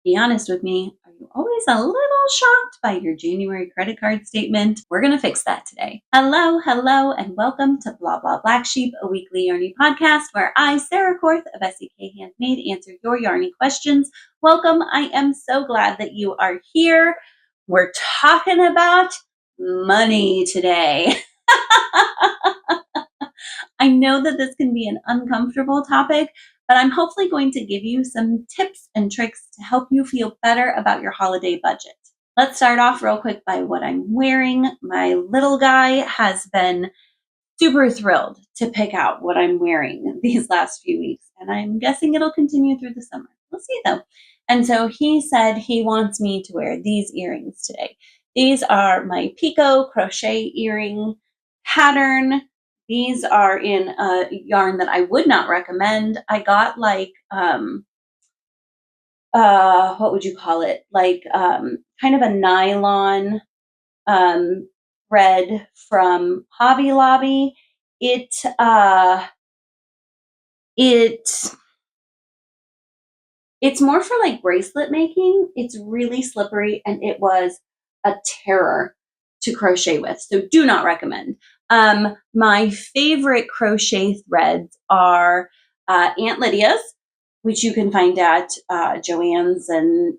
Be honest with me. Are you always a little shocked by your January credit card statement? We're going to fix that today. Hello, and welcome to Bla Bla Black Sheep, a weekly yarny podcast where I, Sarah Korth of SEK Handmade, answer your yarny questions. Welcome. I am so glad that you are here. We're talking about money today. I know that this can be an uncomfortable topic, but I'm hopefully going to give you some tips and tricks to help you feel better about your holiday budget. Let's start off real quick by what I'm wearing. My little guy has been super thrilled to pick out what I'm wearing these last few weeks, and I'm guessing it'll continue through the summer. We'll see though. And so he said he wants me to wear these earrings today. These are my Pico crochet earring pattern. These are in a yarn that I would not recommend. I got like, what would you call it? Like kind of a nylon thread from Hobby Lobby. It's more for like bracelet making. It's really slippery and it was a terror to crochet with. So do not recommend. My favorite crochet threads are Aunt Lydia's, which you can find at Joann's and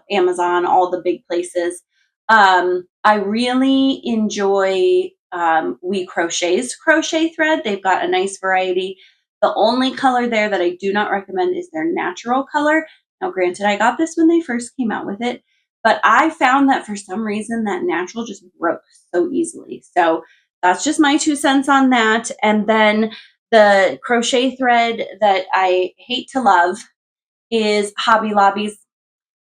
Amazon, all the big places. I really enjoy We Crochet's crochet thread. They've got a nice variety. The only color there that I do not recommend is their natural color. Now, granted, I got this when they first came out with it, but I found that for some reason that natural just broke so easily. So that's just my 2 cents on that. And then the crochet thread that I hate to love is Hobby Lobby's.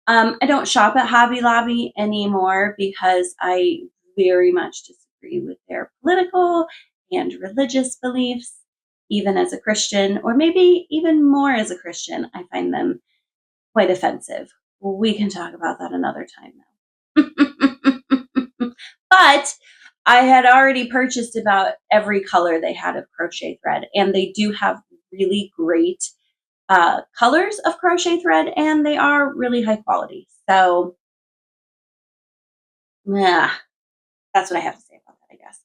I don't shop at Hobby Lobby anymore because I very much disagree with their political and religious beliefs, even as a Christian, or maybe even more as a Christian. I find them quite offensive. We can talk about that another time, though. But I had already purchased about every color they had of crochet thread, and they do have really great colors of crochet thread, and they are really high quality. So, yeah, that's what I have to say about that, I guess.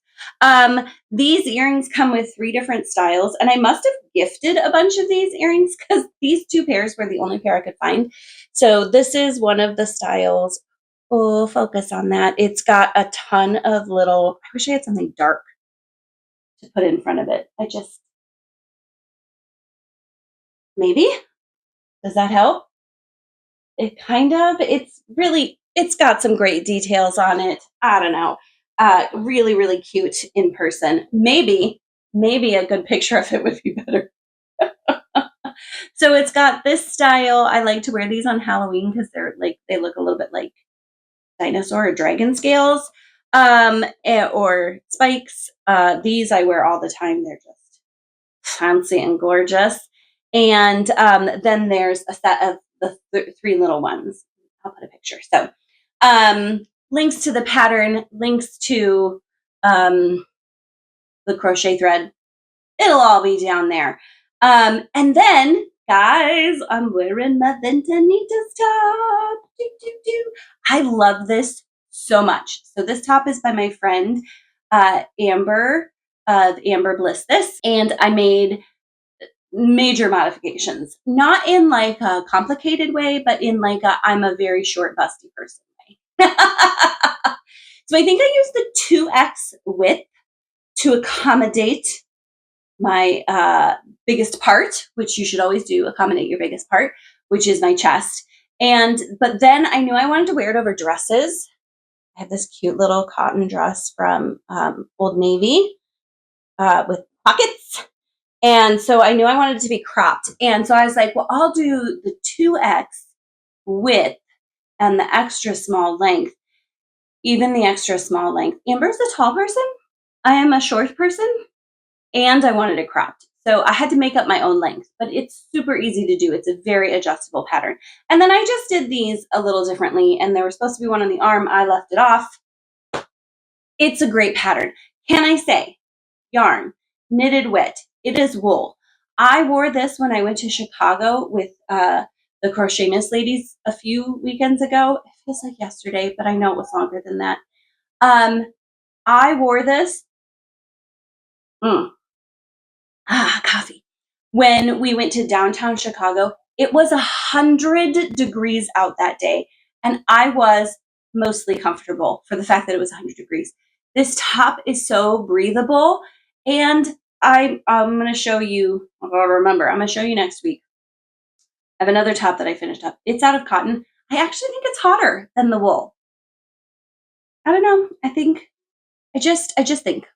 These earrings come with 3 different styles, and I must have gifted a bunch of these earrings because these 2 pairs were the only pair I could find. So this is one of the styles. Oh, focus on that. It's got a ton of little, I wish I had something dark to put in front of it. Maybe? Does that help? It's got some great details on it. I don't know. Really, really cute in person. Maybe a good picture of it would be better. So it's got this style. I like to wear these on Halloween because they look a little bit like dinosaur or dragon scales, or spikes. These I wear all the time. They're just fancy and gorgeous. And then there's a set of the 3 little ones. I'll put a picture. So links to the pattern, links to the crochet thread. It'll all be down there. And then, guys, I'm wearing my Ventanitas top. I love this so much. So this top is by my friend Amber of Amber Bliss This, and I made major modifications, not in like a complicated way, but in like I'm a very short, busty person way. So I think I used the 2X width to accommodate my biggest part, which you should always do, accommodate your biggest part, which is my chest. But then I knew I wanted to wear it over dresses. I have this cute little cotton dress from Old Navy with pockets. And so I knew I wanted it to be cropped. And so I was like, well, I'll do the 2X width and the extra small length, even the extra small length. Amber's a tall person. I am a short person, and I wanted it cropped. So I had to make up my own length, but it's super easy to do. It's a very adjustable pattern. And then I just did these a little differently, and there was supposed to be one on the arm. I left it off. It's a great pattern. Can I say, yarn, knitted wit, it is wool. I wore this when I went to Chicago with the Crochet Miss ladies a few weekends ago. It feels like yesterday, but I know it was longer than that. I wore this. Coffee. When we went to downtown Chicago, it was 100 degrees out that day, and I was mostly comfortable for the fact that it was 100 degrees. This top is so breathable, and I'm going to show you, remember, I'm going to show you next week. I have another top that I finished up. It's out of cotton. I actually think it's hotter than the wool. I don't know. I just think.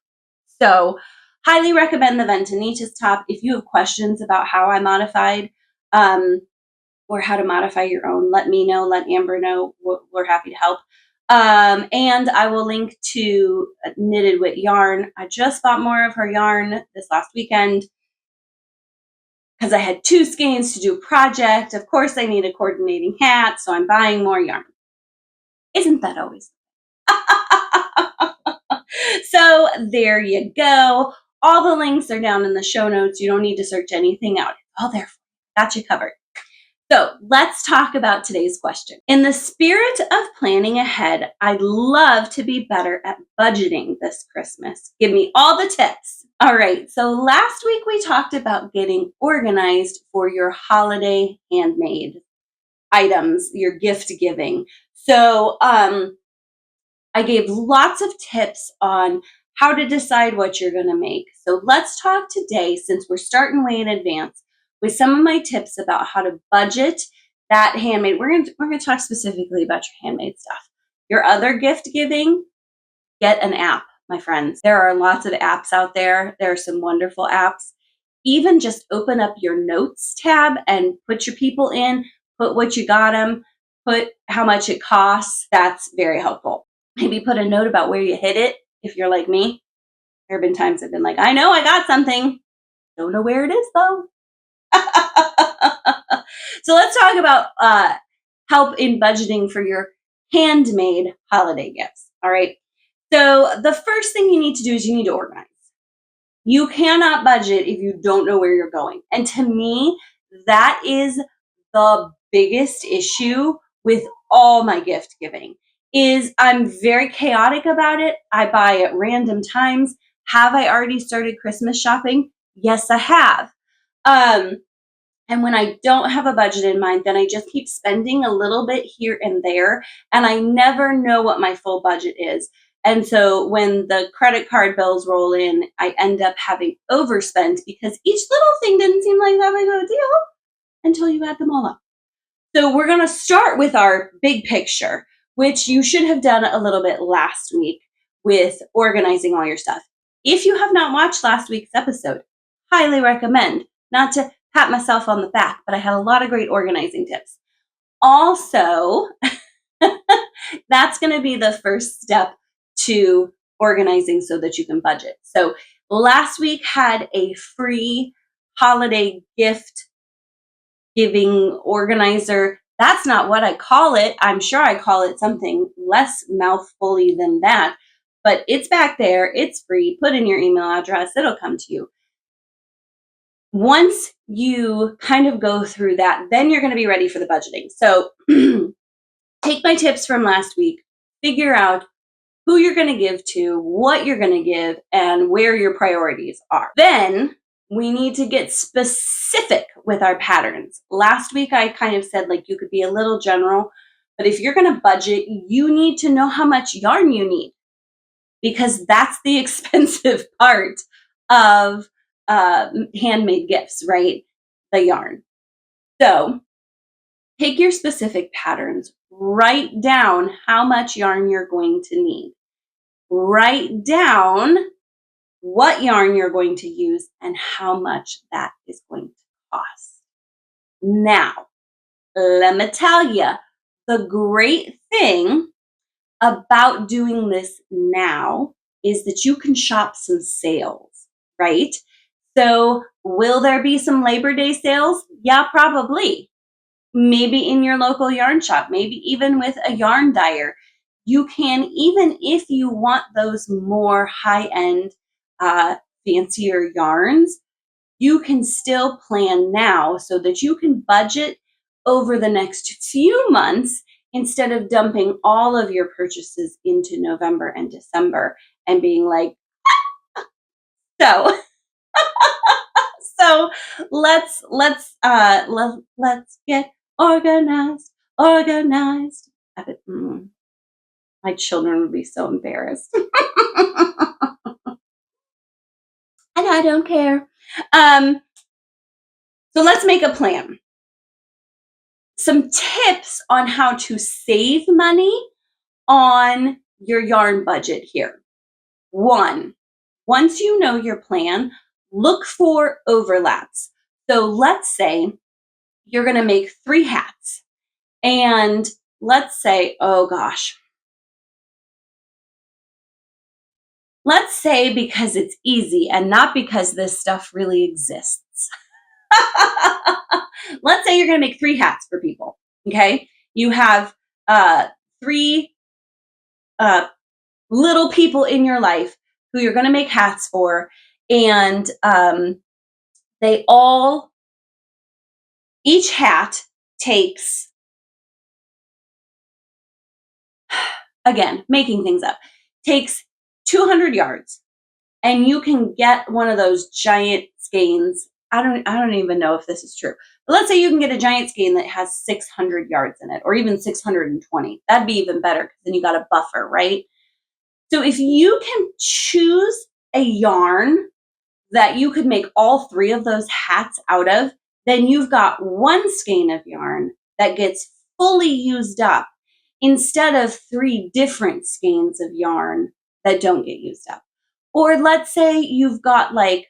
So highly recommend the Ventanitas top. If you have questions about how I modified or how to modify your own, let me know, let Amber know. We're happy to help. And I will link to Knitted Wit Yarn. I just bought more of her yarn this last weekend because I had 2 skeins to do a project. Of course, I need a coordinating hat, so I'm buying more yarn. Isn't that always? So there you go. All the links are down in the show notes. You don't need to search anything out. It's all there. Got you covered. So let's talk about today's question. In the spirit of planning ahead, I'd love to be better at budgeting this Christmas. Give me all the tips. All right. So last week we talked about getting organized for your holiday handmade items, your gift giving. So, I gave lots of tips on how to decide what you're going to make. So let's talk today, since we're starting way in advance, with some of my tips about how to budget that handmade. We're going to talk specifically about your handmade stuff. Your other gift giving, get an app, my friends. There are lots of apps out there. There are some wonderful apps. Even just open up your notes tab and put your people in, put what you got them, put how much it costs. That's very helpful. Maybe put a note about where you hid it if you're like me. There have been times I've been like, I know I got something. Don't know where it is though. So let's talk about help in budgeting for your handmade holiday gifts. All right. So the first thing you need to do is you need to organize. You cannot budget if you don't know where you're going. And to me, that is the biggest issue with all my gift giving. Is I'm very chaotic about it. I buy at random times. Have I already started Christmas shopping? Yes, I have. And when I don't have a budget in mind, then I just keep spending a little bit here and there, and I never know what my full budget is. And so when the credit card bills roll in, I end up having overspent because each little thing didn't seem like that big of a deal until you add them all up. So we're going to start with our big picture, which you should have done a little bit last week with organizing all your stuff. If you have not watched last week's episode, highly recommend. Not to pat myself on the back, but I had a lot of great organizing tips. Also, that's going to be the first step to organizing so that you can budget. So last week had a free holiday gift giving organizer. That's not what I call it. I'm sure I call it something less mouthfully than that, but it's back there. It's free. Put in your email address. It'll come to you. Once you kind of go through that, then you're going to be ready for the budgeting. So take my tips from last week, figure out who you're going to give to, what you're going to give, and where your priorities are. Then we need to get specific with our patterns. Last week, I kind of said like you could be a little general, but if you're going to budget, you need to know how much yarn you need, because that's the expensive part of handmade gifts, right? The yarn. So take your specific patterns, write down how much yarn you're going to need. Write down what yarn you're going to use and how much that is going to cost. Now, let me tell you, the great thing about doing this now is that you can shop some sales, right? So will there be some Labor Day sales? Yeah, probably. Maybe in your local yarn shop, maybe even with a yarn dyer. You can, even if you want those more high-end, fancier yarns, you can still plan now so that you can budget, over the next few months instead of dumping all of your purchases into November and December and being like, so so let's get organized. My children would be so embarrassed. And I don't care. So let's make a plan. Some tips on how to save money on your yarn budget here. 1, once you know your plan, look for overlaps. So let's say you're going to make 3 hats. And let's say, oh gosh, let's say because it's easy and not because this stuff really exists. Let's say you're going to make 3 hats for people. Okay. You have 3 little people in your life who you're going to make hats for. And each hat takes, again, making things up, takes 200 yards. And you can get one of those giant skeins. I don't even know if this is true. But let's say you can get a giant skein that has 600 yards in it, or even 620. That'd be even better because then you got a buffer, right? So if you can choose a yarn that you could make all 3 of those hats out of, then you've got 1 skein of yarn that gets fully used up instead of 3 different skeins of yarn that don't get used up. Or let's say you've got like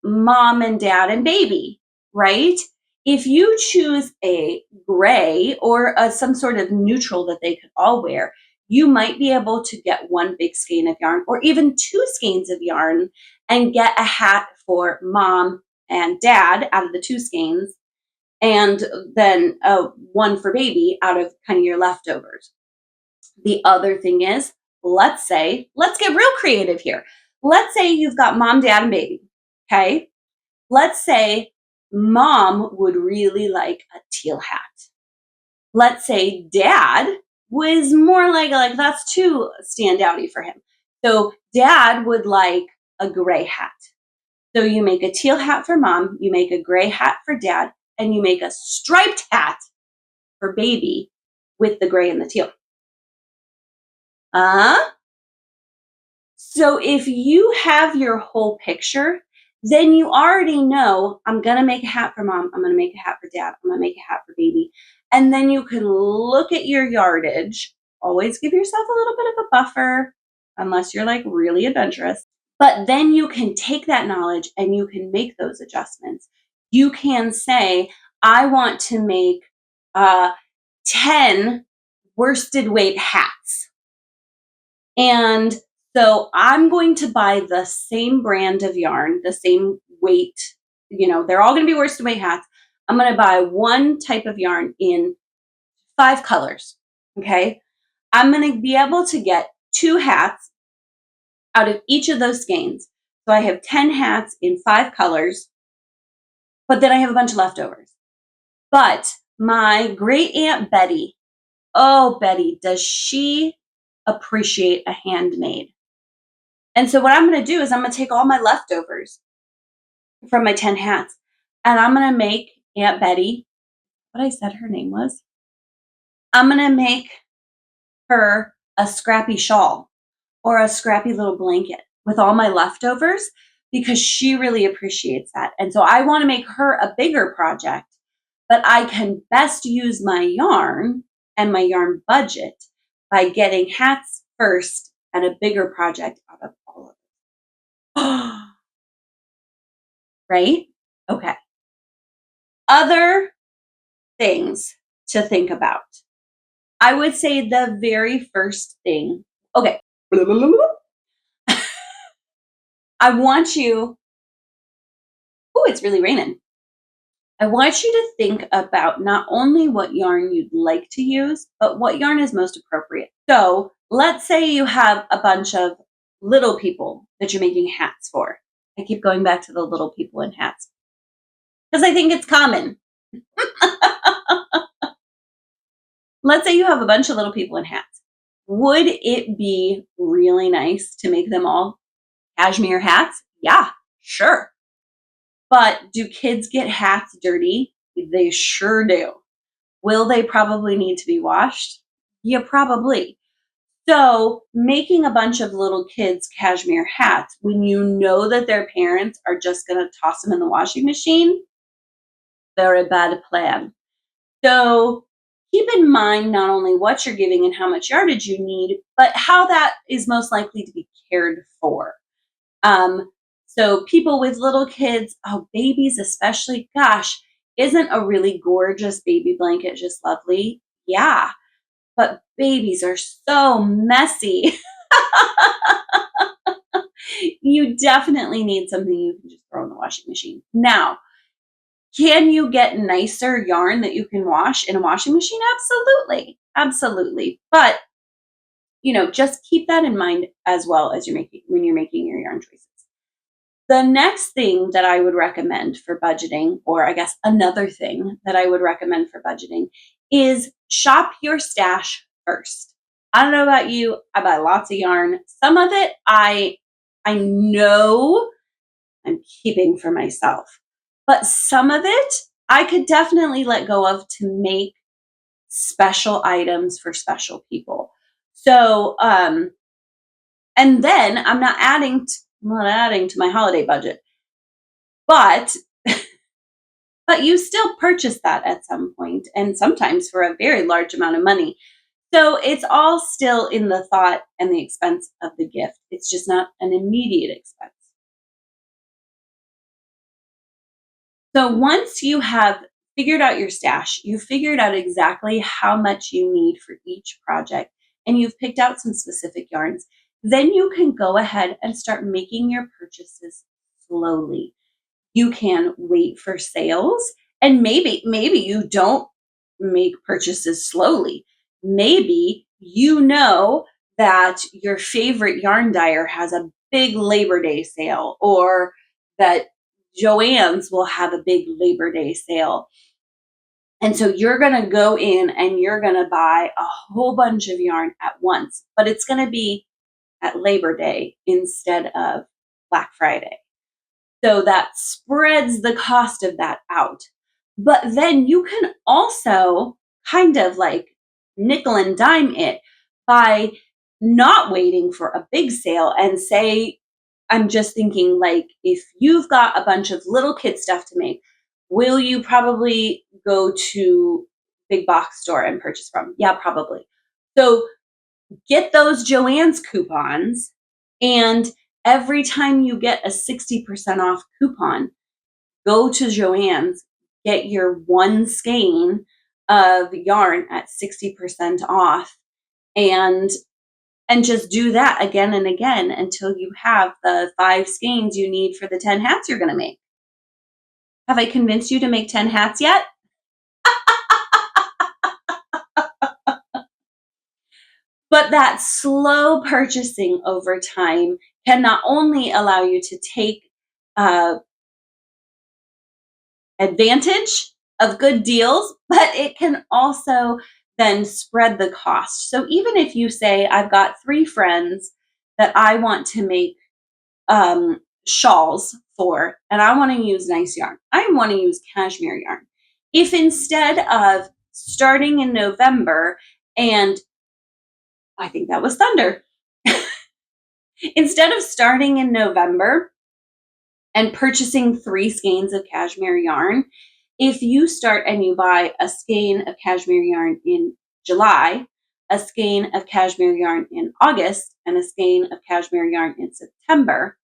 mom and dad and baby, right? If you choose a gray or some sort of neutral that they could all wear, you might be able to get 1 big skein of yarn or even 2 skeins of yarn and get a hat for mom and dad out of the 2 skeins, and then 1 for baby out of kind of your leftovers. The other thing is, let's get real creative here. Let's say you've got mom, dad, and baby, okay? Let's say mom would really like a teal hat. Let's say dad was more like that's too standouty for him. So dad would like a gray hat. So you make a teal hat for mom, you make a gray hat for dad, and you make a striped hat for baby with the gray and the teal. So if you have your whole picture, then you already know, I'm going to make a hat for mom, I'm going to make a hat for dad, I'm going to make a hat for baby. And then you can look at your yardage. Always give yourself a little bit of a buffer, unless you're like really adventurous. But then you can take that knowledge and you can make those adjustments. You can say, I want to make 10 worsted weight hats. And so I'm going to buy the same brand of yarn, the same weight, they're all going to be worsted weight hats. I'm going to buy 1 type of yarn in 5 colors, okay? I'm going to be able to get 2 hats out of each of those skeins. So I have 10 hats in 5 colors, but then I have a bunch of leftovers. But my great Aunt Betty, oh, Betty, does she appreciate a handmade? And so what I'm going to do is I'm going to take all my leftovers from my 10 hats and I'm going to make Aunt Betty, what I said her name was, I'm going to make her a scrappy shawl or a scrappy little blanket with all my leftovers because she really appreciates that. And so I want to make her a bigger project, but I can best use my yarn and my yarn budget by getting hats first and a bigger project out of all of it. Right? Okay. Other things to think about. I would say the very first thing, okay. I want you, it's really raining. I want you to think about not only what yarn you'd like to use, but what yarn is most appropriate. So let's say you have a bunch of little people that you're making hats for. I keep going back to the little people in hats because I think it's common. let's say you have a bunch of little people in hats. Would it be really nice to make them all cashmere hats? Yeah, sure. But do kids get hats dirty? They sure do. Will they probably need to be washed? Yeah, probably. So, making a bunch of little kids cashmere hats when you know that their parents are just going to toss them in the washing machine, very bad plan. So, keep in mind not only what you're giving and how much yardage you need, but how that is most likely to be cared for. Um, so people with little kids, oh, babies especially, gosh, isn't a really gorgeous baby blanket just lovely? Yeah, but babies are so messy. You definitely need something you can just throw in the washing machine. Now, can you get nicer yarn that you can wash in a washing machine? Absolutely. Absolutely. But, just keep that in mind as well as when you're making your yarn choices. The next thing that I would recommend for budgeting, or I guess another thing that I would recommend for budgeting, is shop your stash first. I don't know about you, I buy lots of yarn. Some of it I know I'm keeping for myself. But some of it I could definitely let go of to make special items for special people. So, and then I'm not adding to my holiday budget, but but you still purchase that at some point, and sometimes for a very large amount of money. So it's all still in the thought and the expense of the gift. It's just not an immediate expense. So once you have figured out your stash, you've figured out exactly how much you need for each project, and you've picked out some specific yarns, then you can go ahead and start making your purchases slowly. You can wait for sales, and maybe you don't make purchases slowly. Maybe you know that your favorite yarn dyer has a big Labor Day sale, or that Joann's will have a big Labor Day sale. And so you're going to go in and you're going to buy a whole bunch of yarn at once, but it's going to be at Labor Day instead of Black Friday. So that spreads the cost of that out. But then you can also kind of like nickel and dime it by not waiting for a big sale and say, I'm just thinking, like, if you've got a bunch of little kid stuff to make, will you probably go to big box store and purchase from? Yeah, probably. So get those Joann's coupons, and every time you get a 60% off coupon, go to Joann's, get your one skein of yarn at 60% off, and just do that again and again until you have the 5 skeins you need for the 10 hats you're going to make. Have I convinced you to make 10 hats yet? But that slow purchasing over time can not only allow you to take advantage of good deals, but it can also then spread the cost. So even if you say, I've got 3 friends that I want to make shawls for, and I want to use nice yarn, I want to use cashmere yarn. If instead of starting in November, and I think that was thunder, instead of starting in November and purchasing 3 skeins of cashmere yarn, if you start and you buy a skein of cashmere yarn in July, a skein of cashmere yarn in August, and a skein of cashmere yarn in September,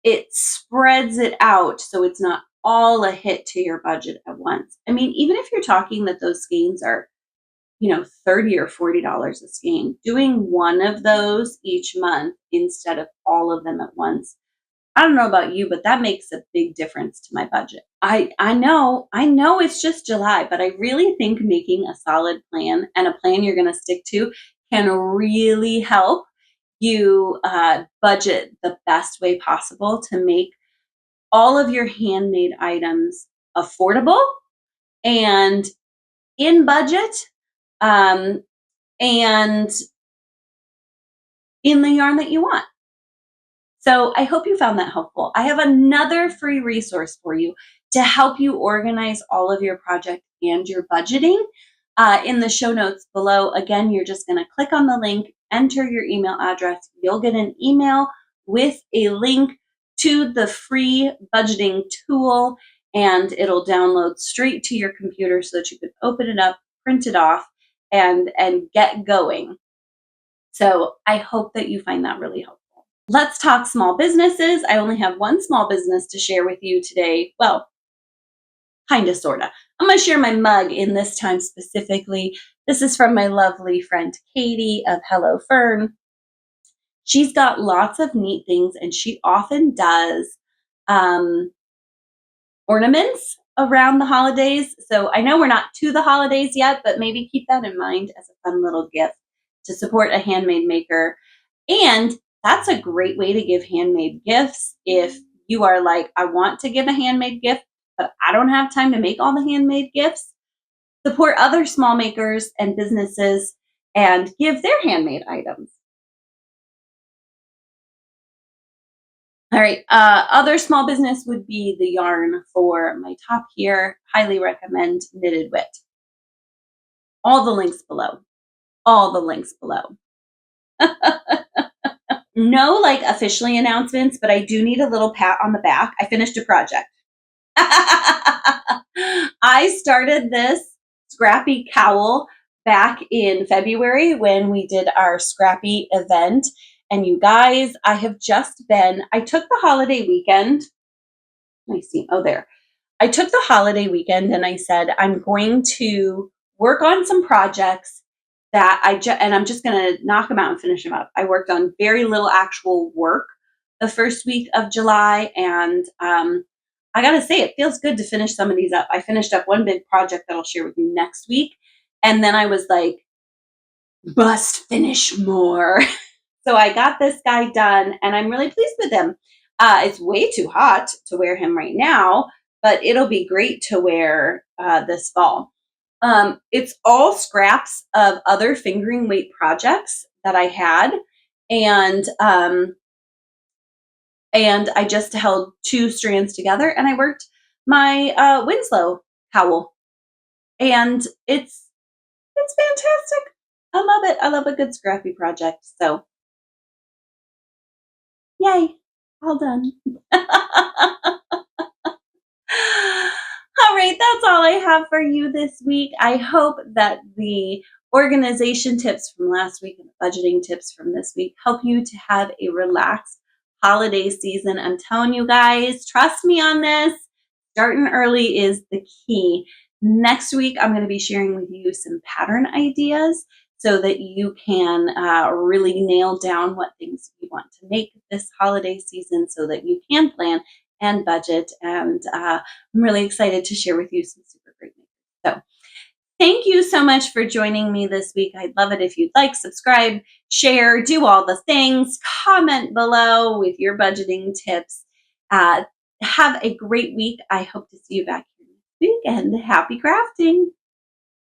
it spreads it out so it's not all a hit to your budget at once. I mean, even if you're talking that those skeins are, $30 or $40 a skein, doing one of those each month instead of all of them at once, I don't know about you, but that makes a big difference to my budget. I know it's just July, but I really think making a solid plan and a plan you're going to stick to can really help you budget the best way possible to make all of your handmade items affordable and in budget, and in the yarn that you want. So I hope you found that helpful. I have another free resource for you to help you organize all of your project and your budgeting in the show notes below. Again, you're just going to click on the link, enter your email address. You'll get an email with a link to the free budgeting tool, and it'll download straight to your computer so that you can open it up, print it off, and get going. So I hope that you find that really helpful. Let's talk small businesses. I only have one small business to share with you today. Well, kind of, sort of. I'm going to share my mug in this time specifically. This is from my lovely friend Katie of Hello Fern. She's got lots of neat things, and she often does ornaments around the holidays. So I know we're not to the holidays yet, but maybe keep that in mind as a fun little gift to support a handmade maker. And that's a great way to give handmade gifts. If you are like, I want to give a handmade gift, but I don't have time to make all the handmade gifts, support other small makers and businesses and give their handmade items. All right, other small business would be the yarn for my top here. Highly recommend Knitted Wit. All the links below. All the links below. No, like officially announcements, but I do need a little pat on the back. I finished a project. I started this scrappy cowl back in February when we did our scrappy event. And you guys, I took the holiday weekend. Let me see. Oh, there. I took the holiday weekend and I said, I'm going to work on some projects that I'm just going to knock them out and finish them up. I worked on very little actual work the first week of July, and I got to say, it feels good to finish some of these up. I finished up one big project that I'll share with you next week, and then I was like, must finish more. So I got this guy done, and I'm really pleased with him. It's way too hot to wear him right now, but it'll be great to wear this fall. It's all scraps of other fingering weight projects that I had, and I just held two strands together, and I worked my Winslow cowl, and it's fantastic. I love it. I love a good scrappy project. So, yay, all done. All right, that's all I have for you this week. I hope that the organization tips from last week and the budgeting tips from this week help you to have a relaxed holiday season. I'm telling you guys, trust me on this. Starting early is the key. Next week, I'm going to be sharing with you some pattern ideas so that you can really nail down what things you want to make this holiday season so that you can plan and budget. And I'm really excited to share with you some super great makers. So thank you so much for joining me this week. I'd love it if you'd like, subscribe, share, do all the things, comment below with your budgeting tips. Have a great week. I hope to see you back here next week, and happy crafting.